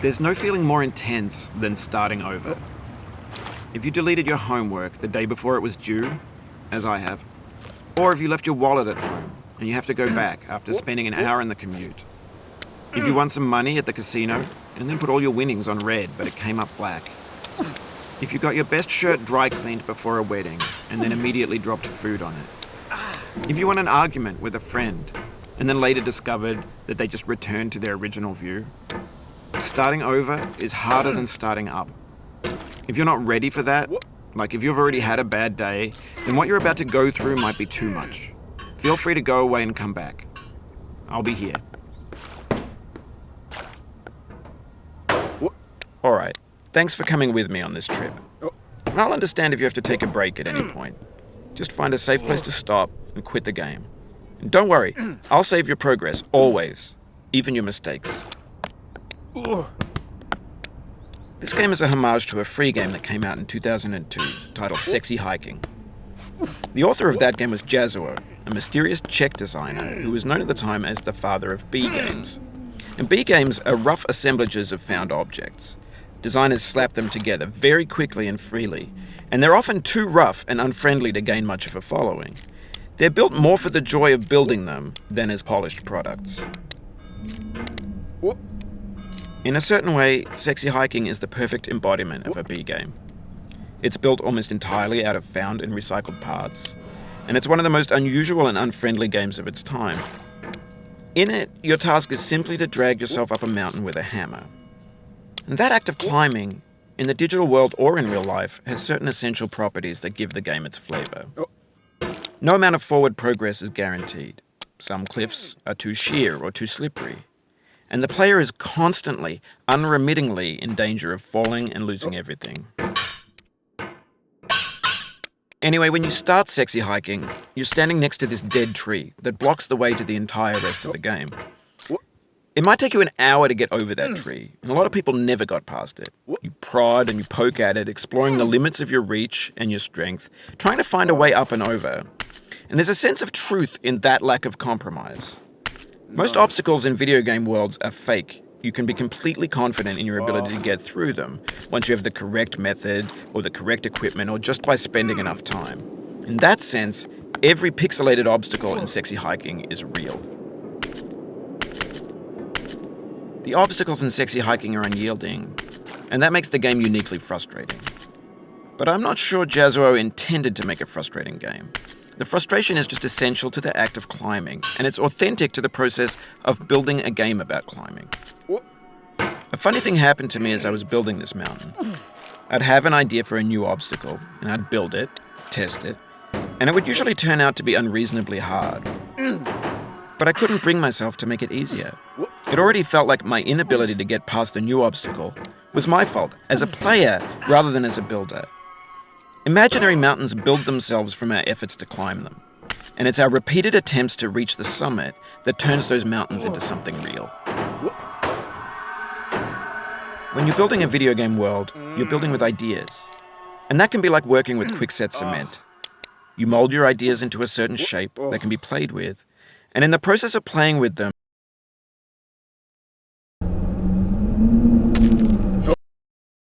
There's no feeling more intense than starting over. If you deleted your homework the day before it was due, as I have, or if you left your wallet at home and you have to go back after spending an hour in the commute. If you won some money at the casino and then put all your winnings on red but it came up black. If you got your best shirt dry cleaned before a wedding and then immediately dropped food on it. If you won an argument with a friend and then later discovered that they just returned to their original view. Starting over is harder than starting up. If you're not ready for that, like if you've already had a bad day, then what you're about to go through might be too much. Feel free to go away and come back. I'll be here. Alright, thanks for coming with me on this trip. I'll understand if you have to take a break at any point. Just find a safe place to stop and quit the game. And don't worry, I'll save your progress, always. Even your mistakes. This game is a homage to a free game that came out in 2002, titled Sexy Hiking. The author of that game was Jazzuo, a mysterious Czech designer who was known at the time as the father of B games. And B games are rough assemblages of found objects. Designers slap them together very quickly and freely, and they're often too rough and unfriendly to gain much of a following. They're built more for the joy of building them than as polished products. In a certain way, Sexy Hiking is the perfect embodiment of a B game. It's built almost entirely out of found and recycled parts, and it's one of the most unusual and unfriendly games of its time. In it, your task is simply to drag yourself up a mountain with a hammer. And that act of climbing, in the digital world or in real life, has certain essential properties that give the game its flavor. No amount of forward progress is guaranteed. Some cliffs are too sheer or too slippery. And the player is constantly, unremittingly in danger of falling and losing everything. Anyway, when you start Sexy Hiking, you're standing next to this dead tree that blocks the way to the entire rest of the game. It might take you an hour to get over that tree, and a lot of people never got past it. You prod and you poke at it, exploring the limits of your reach and your strength, trying to find a way up and over. And there's a sense of truth in that lack of compromise. Most obstacles in video game worlds are fake. You can be completely confident in your ability to get through them once you have the correct method or the correct equipment or just by spending enough time. In that sense, every pixelated obstacle in Sexy Hiking is real. The obstacles in Sexy Hiking are unyielding, and that makes the game uniquely frustrating. But I'm not sure Jazzuo intended to make a frustrating game. The frustration is just essential to the act of climbing, and it's authentic to the process of building a game about climbing. A funny thing happened to me as I was building this mountain. I'd have an idea for a new obstacle, and I'd build it, test it, and it would usually turn out to be unreasonably hard. But I couldn't bring myself to make it easier. It already felt like my inability to get past the new obstacle was my fault as a player rather than as a builder. Imaginary mountains build themselves from our efforts to climb them, and it's our repeated attempts to reach the summit that turns those mountains into something real. When you're building a video game world, you're building with ideas, and that can be like working with quickset cement. You mold your ideas into a certain shape that can be played with, and in the process of playing with them,